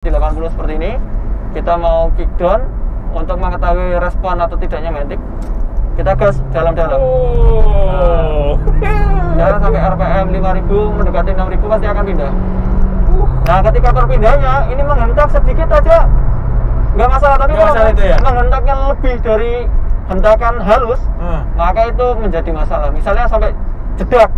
Di 80 seperti ini, kita mau kick down untuk mengetahui respon atau tidaknya matic. Kita gas dalam-dalam. Ya, sampai RPM 5000 mendekati 6000 pasti akan pindah. Nah, ketika perpindahnya ini menghentak sedikit aja nggak masalah, tapi kalau ya? Menghentaknya lebih dari hentakan halus, maka itu menjadi masalah. Misalnya sampai jedak.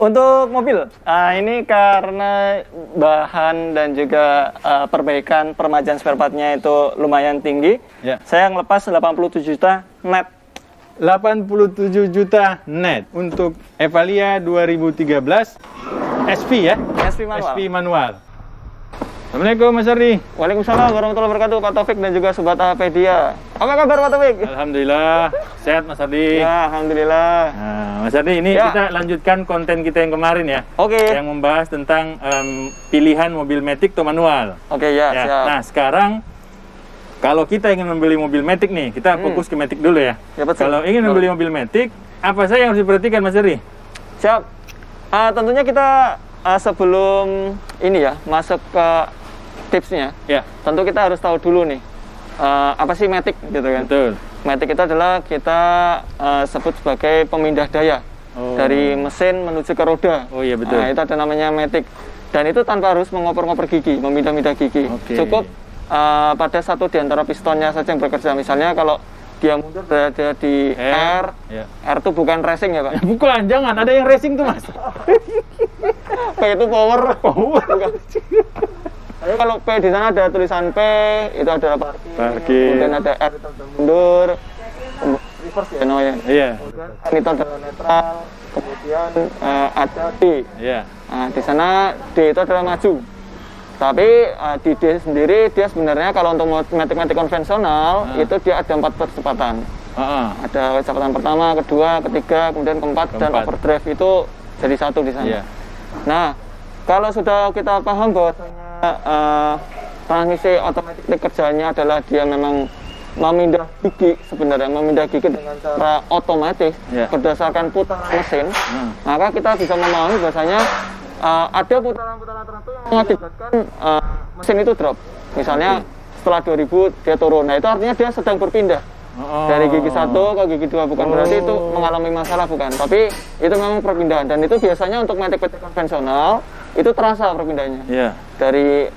Untuk mobil, ini karena bahan dan juga perbaikan permajaan spare partnya itu lumayan tinggi, ya. Saya ngelepas 87 juta net. 87 juta net untuk Evalia 2013 SP ya? SP manual. SP manual. Assalamualaikum Mas Ardi. Waalaikumsalam warahmatullahi wabarakatuh, Pak Taufik dan juga Sobat Pedia. Apa kabar Pak Taufik? Alhamdulillah, sehat Mas Ardi. Ya, alhamdulillah. Nah, Mas Ardi, ini ya, kita lanjutkan konten kita yang kemarin ya. Oke. Yang membahas tentang pilihan mobil matic atau manual. Oke, ya, siap. Nah, sekarang kalau kita ingin membeli mobil matic nih, kita fokus ke matic dulu ya. Ya, betul. Kalau ingin membeli mobil matic, apa saja yang harus diperhatikan Mas Ardi? Siap. Tentunya kita sebelum ini ya masuk ke tipsnya, ya, tentu kita harus tahu dulu nih apa sih matic gitu kan. Betul. Matic itu adalah kita sebut sebagai pemindah daya dari mesin menuju ke roda. Oh iya betul. Itu ada namanya matic, dan itu tanpa harus mengoper-ngoper gigi, memindah-mindah gigi. Cukup pada satu di antara pistonnya saja yang bekerja. Misalnya kalau dia mundur berada di R, ya. R itu bukan racing ya Pak? Ya, bukan, jangan ada yang racing tuh Mas. P itu power. Tapi kalau P di sana ada tulisan P, itu adalah parking. Kemudian ada R itu mundur, reverse ya namanya. Iya. Kemudian N itu adalah netral. Kemudian ada D. Iya. Nah, di sana D itu adalah maju. Tapi di D sendiri dia sebenarnya kalau untuk matic-matic konvensional itu dia ada 4 percepatan. Ada percepatan pertama, kedua, ketiga, kemudian keempat, dan overdrive itu jadi satu di sana. Iya. Nah, kalau sudah kita paham bahwasanya transmisi otomatis kerjanya adalah dia memang memindah gigi, sebenarnya memindah gigi dengan cara otomatis berdasarkan putaran mesin, maka kita bisa memahami bahwasanya ada putaran-putaran tertentu yang mengakibatkan mesin itu drop. Misalnya setelah 2000 dia turun, nah itu artinya dia sedang berpindah dari gigi 1 ke gigi 2, bukan berarti itu mengalami masalah, bukan, tapi itu memang perpindahan, dan itu biasanya untuk matic-matic konvensional itu terasa perpindahannya. Dari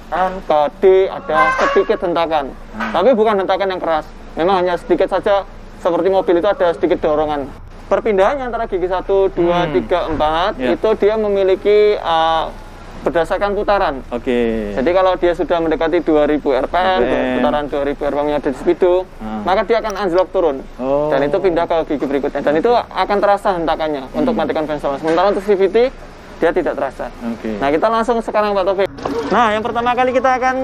N ke D ada sedikit hentakan, tapi bukan hentakan yang keras, memang hanya sedikit saja, seperti mobil itu ada sedikit dorongan. Perpindahannya antara gigi 1, 2, 3, 4 itu dia memiliki berdasarkan putaran. Jadi kalau dia sudah mendekati 2000 RPM, putaran 2000 RPM yang ada di speedo, maka dia akan anjlok turun. Dan itu pindah ke gigi berikutnya. Dan itu akan terasa hentakannya untuk matic konvensional. Sementara untuk CVT, dia tidak terasa. Nah, kita langsung sekarang Pak Taufik. Nah, yang pertama kali kita akan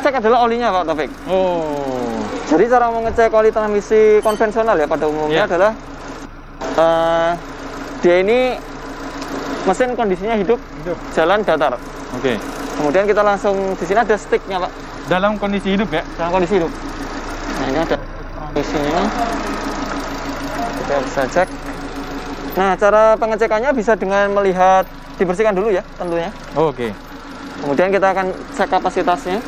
cek adalah olinya Pak Taufik. Jadi cara mengecek oli transmisi konvensional ya pada umumnya adalah dia ini mesin kondisinya hidup, jalan datar. Kemudian kita langsung di sini ada sticknya Pak. Dalam kondisi hidup ya? Dalam kondisi hidup. Nah, ini ada kondisinya. Kita bisa cek. Nah, cara pengecekannya bisa dengan melihat, dibersihkan dulu ya tentunya. Kemudian kita akan cek kapasitasnya.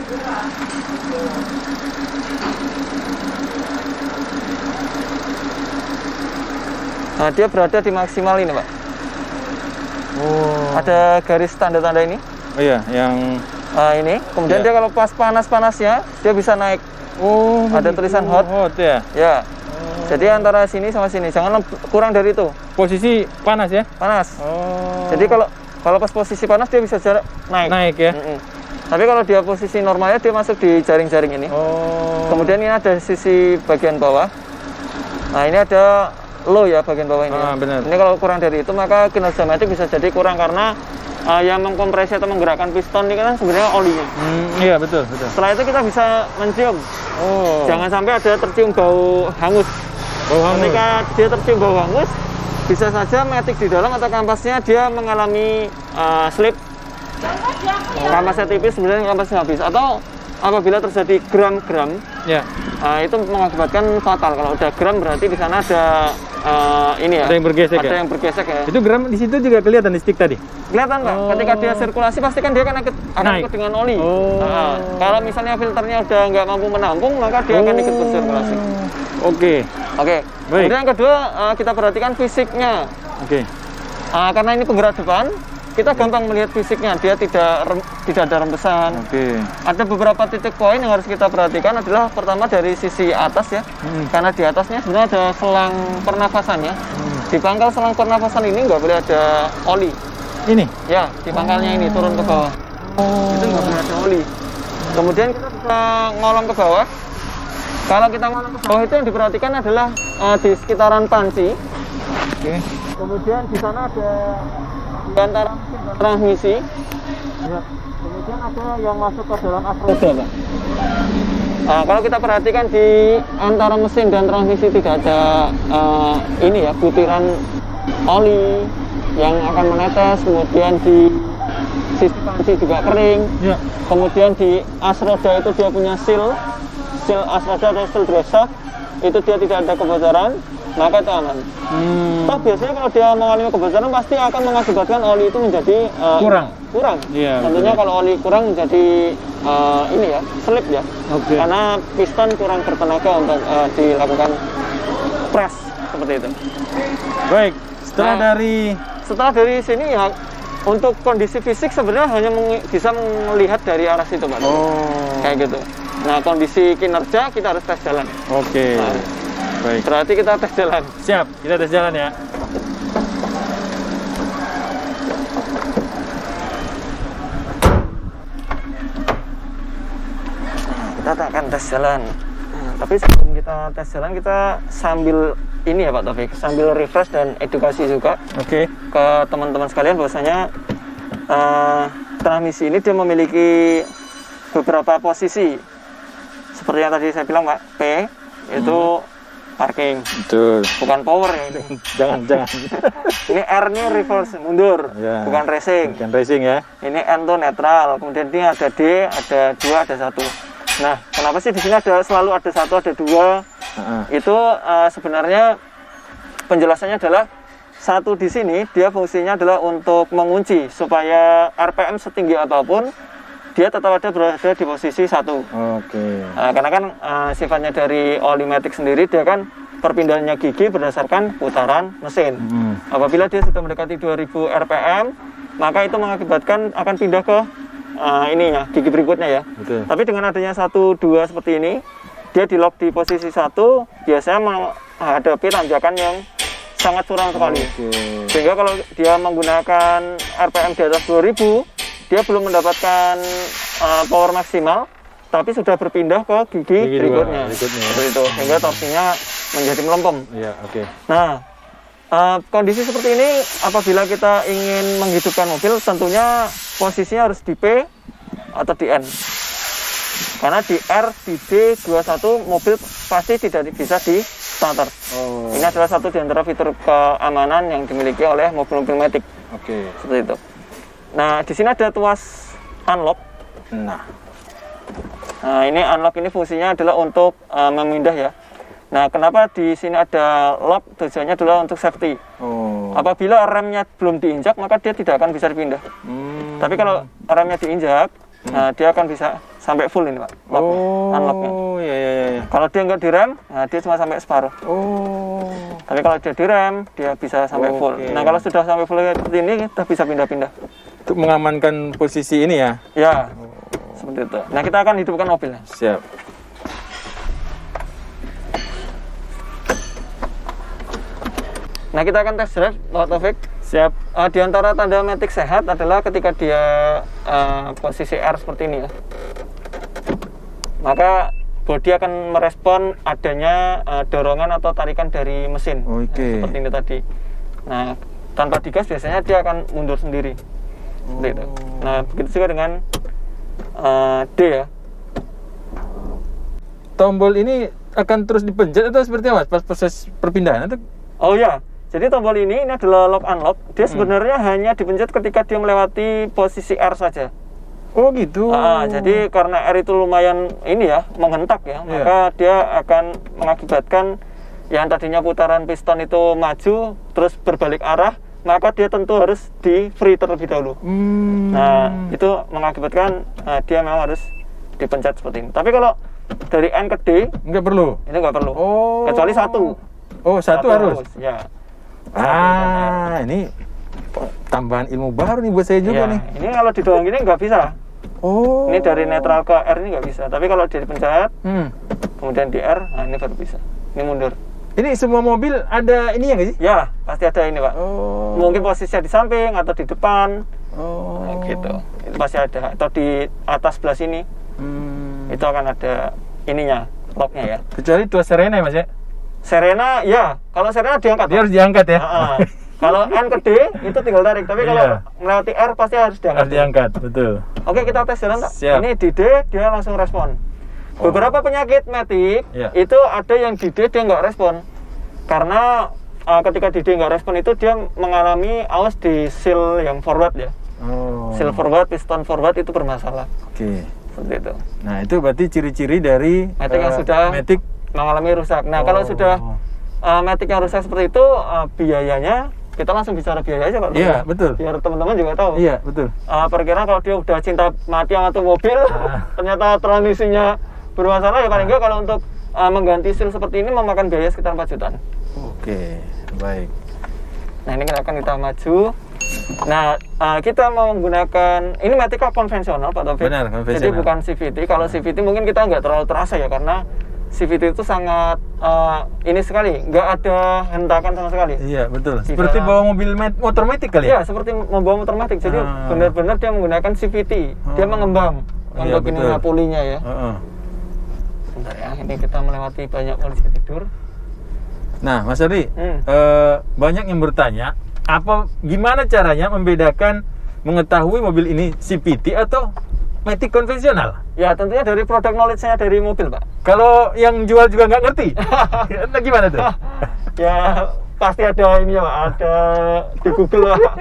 Nah, dia berada di maksimal ini Pak. Ada garis tanda-tanda ini. Yang ini. Kemudian dia kalau pas panas-panasnya dia bisa naik. Ada tulisan hot ya. Jadi antara sini sama sini, jangan kurang dari itu. Posisi panas ya? Panas. Jadi kalau pas posisi panas dia bisa naik ya. Tapi kalau dia posisi normalnya dia masuk di jaring-jaring ini. Kemudian ini ada sisi bagian bawah. Nah, ini ada low ya bagian bawah ini. Benar. Ini kalau kurang dari itu maka kinerja matic bisa jadi kurang karena yang mengkompresi atau menggerakkan piston ini kan sebenarnya olinya. Iya betul. Setelah itu kita bisa mencium. Jangan sampai ada tercium bau hangus. Ketika dia tercium bau hangus, bisa saja matic di dalam atau kampasnya dia mengalami slip. Kampasnya tipis, sebenarnya kampasnya habis, atau apabila terjadi gram-gram, ya. Itu mengakibatkan fatal. Kalau udah gram berarti di sana ada ini ya. Ada yang bergesek ada ya? yang bergesek ya. Itu gram di situ juga kelihatan di stick tadi? Kelihatan Pak, ketika dia sirkulasi pasti kan dia akan ikut dengan oli. Kalau misalnya filternya udah nggak mampu menampung, maka dia akan ikut bersirkulasi. Oke. Baik. Kemudian yang kedua, kita perhatikan fisiknya. Karena ini penggerak depan, kita gampang melihat fisiknya, dia tidak ada rembesan. Ada beberapa titik poin yang harus kita perhatikan adalah pertama dari sisi atas ya, karena di atasnya sebenarnya ada selang pernafasannya. Di pangkal selang pernafasan ini nggak boleh ada oli. Ini? Ya, di pangkalnya ini turun ke bawah. Itu nggak boleh ada oli. Kemudian kita bisa ngolong ke bawah. Kalau kita ngolong ke bawah itu yang diperhatikan adalah di sekitaran panci. Kemudian di sana ada di antara transmisi. Kemudian ada yang masuk ke dalam asroda, Pak. Kalau kita perhatikan di antara mesin dan transmisi tidak ada ini ya, butiran oli yang akan menetes. Kemudian di sisi panci juga kering. Kemudian di asroda itu dia punya seal asroda atau seal dressage, itu dia tidak ada kebocoran, maka itu aman. Toh biasanya kalau dia mengalami kebocoran pasti akan mengakibatkan oli itu menjadi kurang. Tentunya kalau oli kurang menjadi ini ya, slip ya. Karena piston kurang bertenaga untuk dilakukan press seperti itu. Baik. Setelah dari sini ya, untuk kondisi fisik sebenarnya hanya bisa melihat dari arah situ, Pak. Kayak gitu. Nah, kondisi kinerja kita harus tes jalan. Baik. Berarti kita tes jalan. Siap, kita tes jalan ya. Kita akan tes jalan. Tapi sebelum kita tes jalan, kita sambil ini ya Pak Taufik, sambil refresh dan edukasi juga ke teman-teman sekalian bahwasanya transmisi ini dia memiliki beberapa posisi. Seperti yang tadi saya bilang Pak, P itu parking. Betul. Bukan power ya itu. Jangan. Ini R ini reverse mundur, bukan racing. Bukan racing ya. Ini N itu netral. Kemudian ini ada D, ada 2, ada 1. Nah, kenapa sih di sini selalu ada 1, ada 2? Itu sebenarnya penjelasannya adalah 1 di sini dia fungsinya adalah untuk mengunci supaya RPM setinggi apapun dia tetap berada di posisi 1. Karena kan sifatnya dari Olimatic sendiri dia kan perpindahannya gigi berdasarkan putaran mesin. Apabila dia sudah mendekati 2000 RPM, maka itu mengakibatkan akan pindah ke ininya, gigi berikutnya ya. Tapi dengan adanya 1, 2 seperti ini, dia di lock di posisi 1, biasanya menghadapi tanjakan yang sangat curam sekali. Sehingga kalau dia menggunakan RPM di atas 2000, dia belum mendapatkan power maksimal, tapi sudah berpindah ke gigi berikutnya. Seperti itu, sehingga torsinya menjadi melempem. Nah, kondisi seperti ini apabila kita ingin menghidupkan mobil, tentunya posisinya harus di P atau di N. Karena di R, di D, 21 mobil pasti tidak bisa di starter. Ini adalah satu di antara fitur keamanan yang dimiliki oleh mobil-mobil Matic. Seperti itu. Nah, di sini ada tuas unlock. Nah, ini unlock ini fungsinya adalah untuk memindah ya. Nah, kenapa di sini ada lock? Tujuannya adalah untuk safety. Apabila remnya belum diinjak, maka dia tidak akan bisa dipindah. Tapi kalau remnya diinjak, dia akan bisa sampai full ini Pak, unlocknya. Kalau dia nggak direm, dia cuma sampai separuh. Tapi kalau dia direm, dia bisa sampai full. Nah, kalau sudah sampai full seperti ini, kita bisa pindah-pindah. Untuk mengamankan posisi ini ya? Ya, seperti itu. Nah, kita akan hidupkan mobilnya. Siap. Nah, kita akan tes drive, Pak Taufik. Siap. Di antara tanda Matic sehat adalah ketika dia posisi R seperti ini ya. Maka bodi akan merespon adanya dorongan atau tarikan dari mesin. Seperti ini tadi. Nah, tanpa digas biasanya dia akan mundur sendiri. Seperti itu. Nah, begitu juga dengan D ya. Tombol ini akan terus dipencet atau seperti apa pas proses perpindahan? Atau... Jadi tombol ini adalah lock unlock. Dia sebenarnya hanya dipencet ketika dia melewati posisi R saja. Oh gitu. Jadi karena air itu lumayan ini ya, menghentak ya, maka dia akan mengakibatkan yang tadinya putaran piston itu maju terus berbalik arah, maka dia tentu harus di free terlebih dahulu. Nah, itu mengakibatkan dia memang harus dipencet seperti ini. Tapi kalau dari N ke D nggak perlu. Ini nggak perlu. Kecuali satu. Satu harus. Ya. Ini tambahan ilmu baru nih buat saya juga nih. Ini kalau didorong gini nggak bisa. Ini dari netral ke R ini nggak bisa. Tapi kalau dia dipencet, kemudian di R, nah ini baru bisa. Ini mundur. Ini semua mobil ada ini ya nggak sih? Ya, pasti ada ini Pak. Mungkin posisinya di samping atau di depan. Nah, gitu. Itu pasti ada. Atau di atas sebelah sini. Itu akan ada ininya, locknya ya. Kecuali tua Serena ya Mas ya? Serena, ya. Kalau Serena diangkat. Dia harus diangkat ya? Kalau N ke D itu tinggal tarik, tapi kalau melewati R pasti harus diangkat. Harus diangkat, betul. Oke, kita tes jalan, Pak. Ini di D, dia langsung respon. Beberapa penyakit Matic itu ada yang di D dia nggak respon. Karena ketika di D nggak respon itu dia mengalami awas di seal yang forward ya. Seal forward, piston forward itu bermasalah. Seperti itu. Nah, itu berarti ciri-ciri dari Matic yang sudah mengalami rusak. Nah, kalau sudah Matic yang rusak seperti itu, biayanya kita langsung bicara biaya aja Pak. Iya, betul. Biar teman-teman juga tahu. Iya, betul. Perkiraan kalau dia udah cinta mati sama tuh mobil, ternyata transmisinya bermasalah, ya paling enggak kalau untuk mengganti seal seperti ini memakan biaya sekitar 4 jutaan. Oke, baik. Nah, ini akan kita maju. Nah, kita mau menggunakan ini Matic konvensional Pak Taufik. Benar, konvensional. Jadi bukan CVT. Kalau CVT mungkin kita nggak terlalu terasa ya, karena CVT itu sangat ini sekali, nggak ada hentakan sama sekali. Iya, betul. Seperti bawa mobil motor Matic kali ya? Iya, seperti membawa motor Matic. Jadi benar-benar dia menggunakan CVT. Dia mengembang untuk ininya pulinya ya. Sebentar ya, ini kita melewati banyak polisi tidur. Nah, Mas Ardi, banyak yang bertanya, gimana caranya membedakan mengetahui mobil ini CVT atau Matic konvensional? Ya, tentunya dari produk knowledge-nya dari mobil, Pak. Kalau yang jual juga nggak ngerti, gimana tuh? Ya, pasti ada ini ya Pak, ada di Google Pak.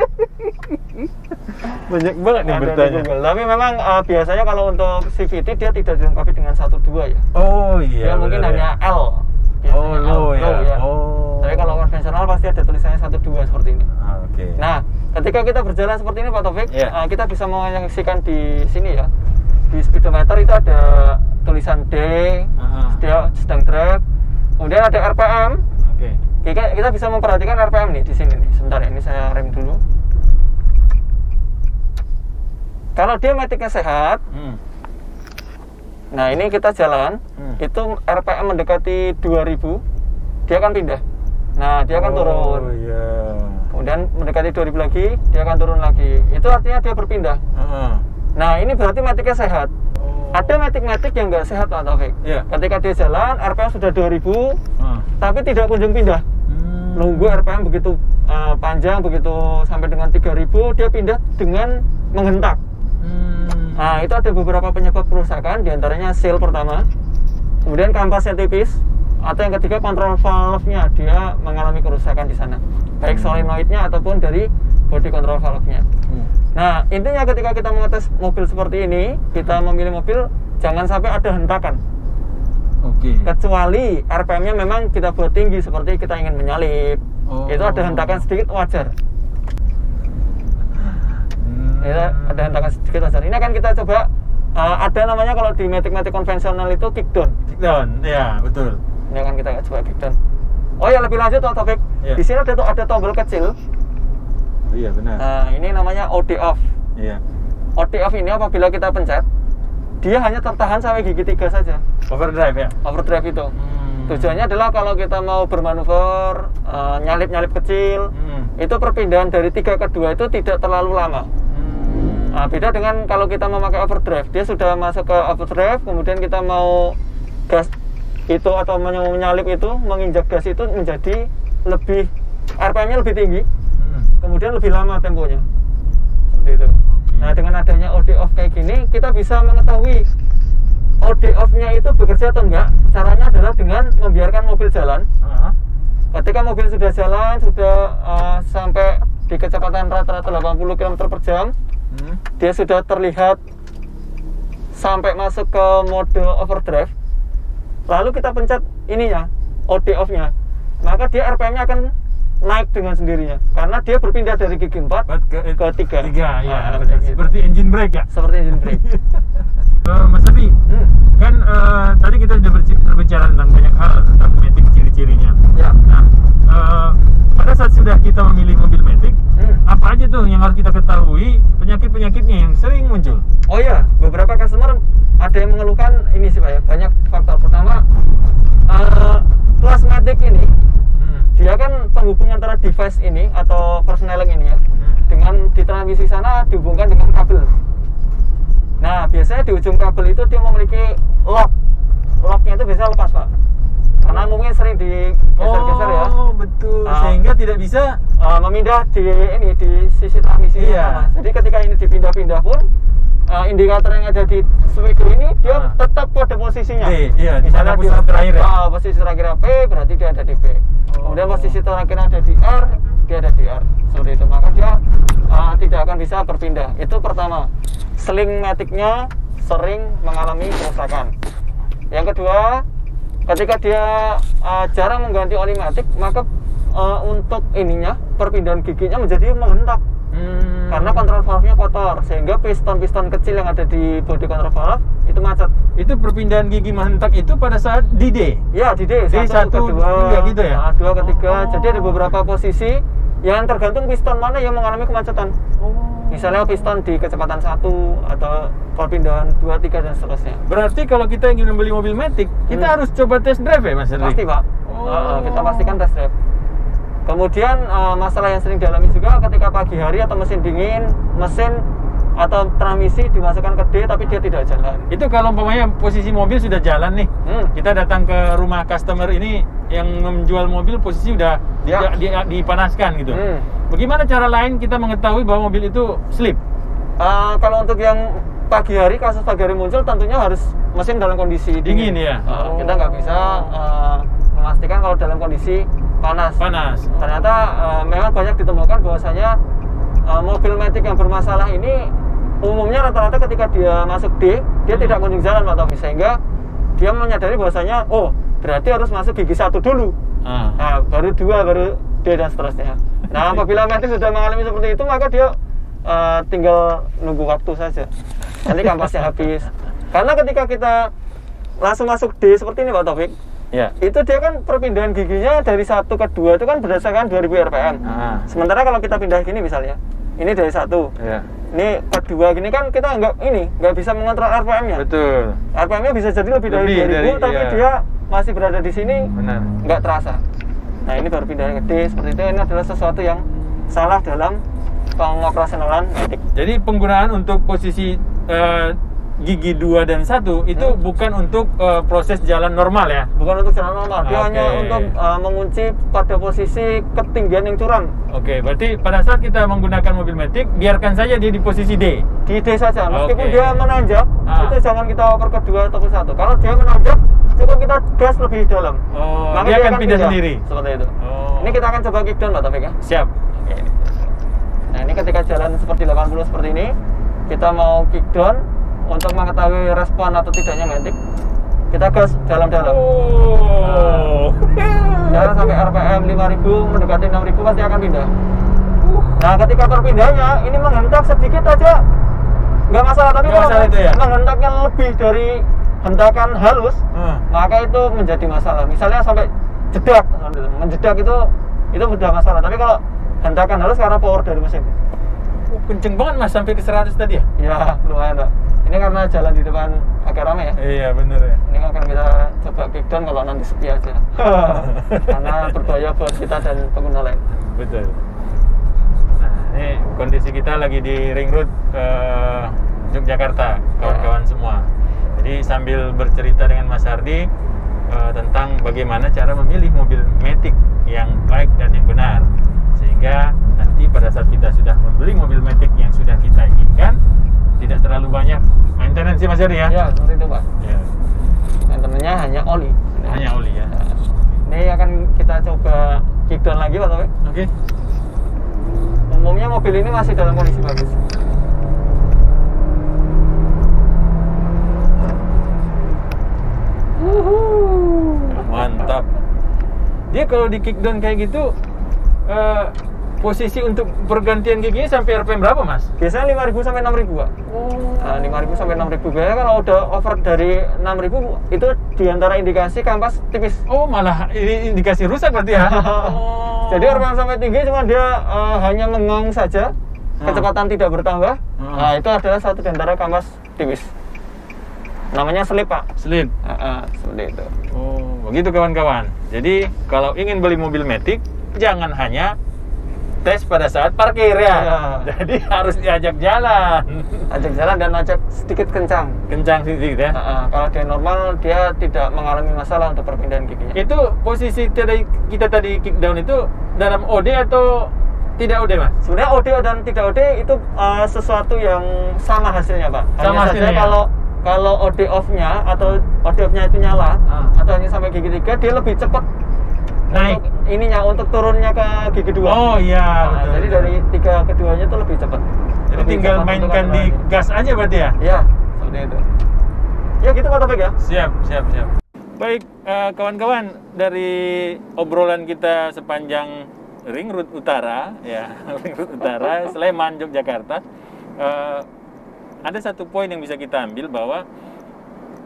Banyak banget nih bertanya. Tapi memang biasanya kalau untuk CVT dia tidak dilengkapi dengan 1.2 ya. Oh iya. Dia mungkin hanya L. Low ya. Tapi kalau konvensional pasti ada tulisannya 1.2 seperti ini. Oke. Nah, ketika kita berjalan seperti ini Pak Taufik, kita bisa menyaksikan di sini ya. Di speedometer itu ada tulisan D, dia sedang drive. Kemudian ada RPM. Oke. Kita bisa memperhatikan RPM nih di sini nih. Sebentar ya, ini saya rem dulu. Kalau dia Matic-nya sehat, nah ini kita jalan, itu RPM mendekati 2000, dia akan pindah. Nah, dia akan turun. Kemudian mendekati 2000 lagi, dia akan turun lagi. Itu artinya dia berpindah. Nah, ini berarti Matic-nya sehat. Ada Matic yang nggak sehat Pak Taufik. Ketika dia jalan, RPM sudah 2000, tapi tidak kunjung pindah. Nunggu RPM begitu panjang, begitu sampai dengan 3000, dia pindah dengan menghentak. Nah, itu ada beberapa penyebab kerusakan, diantaranya seal pertama, kemudian kampasnya tipis, atau yang ketiga kontrol valve-nya, dia mengalami kerusakan di sana, baik solenoidnya ataupun dari body control valve-nya. Nah, intinya ketika kita mengetes mobil seperti ini, kita memilih mobil jangan sampai ada hentakan. Kecuali RPM-nya memang kita buat tinggi, seperti kita ingin menyalip, itu ada hentakan sedikit wajar. Ada hentakan sedikit wajar. Ini akan kita coba, ada namanya kalau di Matic konvensional itu kickdown. Kickdown, ya betul. Ini akan kita coba kickdown. Oh ya, lebih lanjut Pak Taufik, di sini ada tombol kecil. Iya benar. Nah, ini namanya OD off. Iya. OD off ini apabila kita pencet, dia hanya tertahan sampai gigi 3 saja. Overdrive ya? Overdrive itu. Tujuannya adalah kalau kita mau bermanuver, nyalip-nyalip kecil, itu perpindahan dari 3 ke 2 itu tidak terlalu lama. Nah, beda dengan kalau kita memakai overdrive, dia sudah masuk ke overdrive, kemudian kita mau gas itu atau menyalip itu, menginjak gas itu menjadi lebih, RPM-nya lebih tinggi, kemudian lebih lama temponya. Seperti itu. Nah, dengan adanya OD off kayak gini, kita bisa mengetahui OD off-nya itu bekerja atau enggak. Caranya adalah dengan membiarkan mobil jalan. Ketika mobil sudah jalan, sudah sampai di kecepatan rata-rata 80 km per jam, dia sudah terlihat sampai masuk ke mode overdrive, lalu kita pencet ininya, OD off-nya, maka dia RPM-nya akan naik dengan sendirinya karena dia berpindah dari gigi 4 ke 3. Ya, seperti engine brake ya? Seperti engine brake. Mas Adi, kan tadi kita sudah berbicara tentang banyak hal tentang Matic, ciri-cirinya. Ya. Nah, pada saat sudah kita memilih mobil Matic, apa aja tuh yang harus kita ketahui penyakit-penyakitnya yang sering muncul? Oh iya, beberapa customer ada yang mengeluhkan ini sih Pak ya, banyak faktor. Pertama, kelas Matic ini dia kan penghubung antara device ini atau persneling ini ya, dengan di transmisi sana dihubungkan dengan kabel. Nah, biasanya di ujung kabel itu dia memiliki lock. Locknya itu biasanya lepas Pak, karena mungkin sering digeser-geser ya. Oh betul, sehingga tidak bisa memindah di sisi transmisi. Iya. Jadi ketika ini dipindah-pindah pun indikator yang ada di switcher ini dia tetap pada posisinya. Iya, misalnya di posisi terakhir ya? Posisi terakhir P berarti dia ada di P. Kemudian posisi terakhir ada di R, dia ada di R. Seperti itu, maka dia tidak akan bisa berpindah. Itu pertama, seling Matic-nya sering mengalami kerusakan. Yang kedua, ketika dia jarang mengganti oli Matic, maka untuk ininya perpindahan giginya menjadi menghentak. Karena kontrol valve-nya kotor, sehingga piston-piston kecil yang ada di bodi kontrol valve itu macet. Itu perpindahan gigi menghentak itu pada saat di D? Ya, di D. Satu, kedua, gitu ya? Dua, ketiga. Jadi ada beberapa posisi yang tergantung piston mana yang mengalami kemacetan. Misalnya piston di kecepatan 1 atau perpindahan 2, 3 dan seterusnya. Berarti kalau kita ingin membeli mobil Matic, kita harus coba test drive ya Mas Hendrik? Pasti Pak. Kita pastikan test drive. Kemudian masalah yang sering dialami juga ketika pagi hari atau mesin dingin, mesin atau transmisi dimasukkan ke D tapi dia tidak jalan. Itu kalau umpamanya posisi mobil sudah jalan nih, kita datang ke rumah customer ini yang menjual mobil, posisi udah dipanaskan gitu. Bagaimana cara lain kita mengetahui bahwa mobil itu slip? Kalau untuk yang pagi hari, kasus pagi hari muncul, tentunya harus mesin dalam kondisi dingin ya. Kita nggak bisa memastikan kalau dalam kondisi panas. Ternyata memang banyak ditemukan bahwasanya mobil Matic yang bermasalah ini umumnya rata-rata ketika dia masuk D, dia tidak kunjung jalan Pak Taufik, sehingga dia menyadari bahwasanya berarti harus masuk gigi 1 dulu. Nah, baru 2, baru D dan seterusnya. Nah, apabila Matic sudah mengalami seperti itu, maka dia tinggal nunggu waktu saja. Nanti kampasnya habis. Karena ketika kita langsung masuk D seperti ini Pak Taufik, itu dia kan perpindahan giginya dari 1 ke 2 itu kan berdasarkan 2000 RPM. Sementara kalau kita pindah gini misalnya, ini dari 1, ini ke 2 gini kan kita nggak bisa mengontrol RPM-nya. Betul. RPM-nya bisa jadi lebih dari 2000, tapi dia masih berada di sini, nggak terasa. Nah, ini baru pindah ke D seperti itu. Ini adalah sesuatu yang salah dalam pengoperasionalan Matic. Jadi penggunaan untuk posisi gigi 2 dan 1 itu bukan untuk proses jalan normal ya? Bukan untuk jalan normal, dia hanya untuk mengunci pada posisi ketinggian yang curam. Oke, berarti pada saat kita menggunakan mobil Matic, biarkan saja dia di posisi D? Di D saja, meskipun dia menanjak, itu jangan kita oper ke 2 atau ke 1. Kalau dia menanjak, cukup kita gas lebih dalam. Maka dia akan pindah sendiri? Seperti itu. Ini kita akan coba kickdown Pak Taufik ya? Siap. Oke. Nah, ini ketika jalan seperti 80 seperti ini, kita mau kickdown. Untuk mengetahui respon atau tidaknya Matic, kita gas dalam-dalam. Jalan sampai RPM 5000 mendekati 6000 pasti akan pindah. Nah, ketika perpindahnya ini menghentak sedikit aja nggak masalah, tapi kalau menghentaknya lebih dari hentakan halus, maka itu menjadi masalah. Misalnya sampai jedak, menjedak itu sudah masalah. Tapi kalau hentakan halus karena power dari mesin. Kenceng banget Mas, sampai ke 100 tadi ya? Ya, lumayan Pak. Ini karena jalan di depan agak ramai ya? Iya, bener ya. Ini akan kita coba kickdown kalau nanti sepi aja. Karena berbahaya buat kita dan pengguna lain. Betul. Nah, ini kondisi kita lagi di ring road ke Yogyakarta, kawan-kawan semua. Jadi sambil bercerita dengan Mas Hardi tentang bagaimana cara memilih mobil Matic yang baik dan yang benar. Sehingga nanti pada saat kita sudah membeli mobil Matic yang sudah kita inginkan, tidak terlalu banyak maintenance Mas Hardi ya? Ya, seperti itu Pak. Ya. Maintenance-nya hanya oli. Hanya oli ya. Ini akan kita coba kickdown lagi Pak Taufik. Oke. Umumnya mobil ini masih dalam kondisi bagus. Dia kalau di kickdown kayak gitu, posisi untuk pergantian giginya sampai RPM berapa, Mas? Biasanya 5.000 sampai 6.000, Pak. Nah, 5.000 sampai 6.000. Biasanya kalau udah over dari 6.000 itu diantara indikasi kampas tipis. Oh, malah ini indikasi rusak berarti ya? Jadi RPM sampai tinggi cuma dia hanya mengang saja, kecepatan tidak bertambah. Nah, itu adalah satu diantara kampas tipis. Namanya slip, Pak. Slip. Seperti itu. Oh, begitu kawan-kawan. Jadi kalau ingin beli mobil Matic, jangan hanya tes pada saat parkir ya. Jadi harus diajak jalan. Ajak jalan dan ajak sedikit kencang. Kencang sedikit ya. Kalau dia normal, dia tidak mengalami masalah untuk perpindahan giginya. Itu posisi kita tadi kickdown itu dalam OD atau tidak OD, Mas? Sebenarnya OD dan tidak OD itu sesuatu yang sama hasilnya, Pak. Sama hasilnya saja kalau OD off-nya atau OD off-nya itu nyala atau hanya sampai gigi 3, dia lebih cepat naik untuk ininya, untuk turunnya ke gigi 2. Oh iya, betul. Jadi dari 3 ke 2-nya itu lebih cepat. Jadi lebih tinggal mainkan di gas aja berarti ya? Iya, seperti itu. Ya gitu Pak Taufik ya. Siap. Baik, kawan-kawan, dari obrolan kita sepanjang Ring Road Utara ya, Ring Road Utara, Sleman, Yogyakarta, ada satu poin yang bisa kita ambil bahwa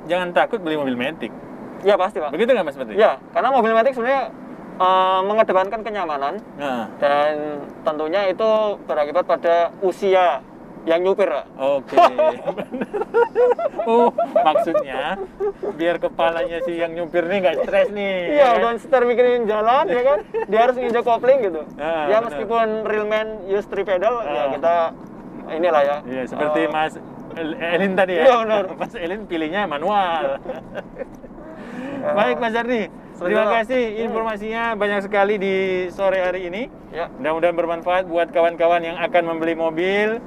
jangan takut beli mobil Matic. Ya pasti, Pak. Begitu nggak, Mas Patri? Ya, karena mobil Matic sebenarnya mengedepankan kenyamanan dan tentunya itu berakibat pada usia yang nyupir, Pak. Oke. Maksudnya biar kepalanya si yang nyupir nih nggak stres nih. Iya, dan setir mikirin jalan ya kan, dia harus nginjak kopling gitu. Ya meskipun real man use 3 pedal, ya kita inilah ya. Iya, seperti Mas Elin tadi ya. Iya, benar. Mas Elin pilihnya manual. Baik, Mas Ardi. Terima kasih informasinya banyak sekali di sore hari ini. Ya. Mudah-mudahan bermanfaat buat kawan-kawan yang akan membeli mobil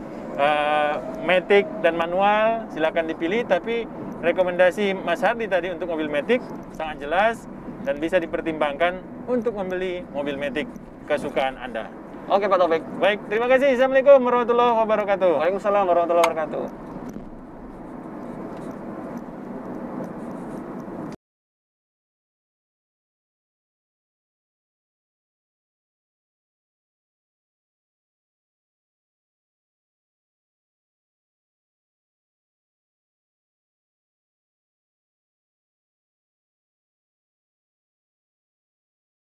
Matic dan manual. Silakan dipilih, tapi rekomendasi Mas Ardi tadi untuk mobil Matic sangat jelas dan bisa dipertimbangkan untuk membeli mobil Matic kesukaan Anda. Oke Pak Taufik. Baik, terima kasih. Assalamualaikum warahmatullahi wabarakatuh. Waalaikumsalam warahmatullahi wabarakatuh.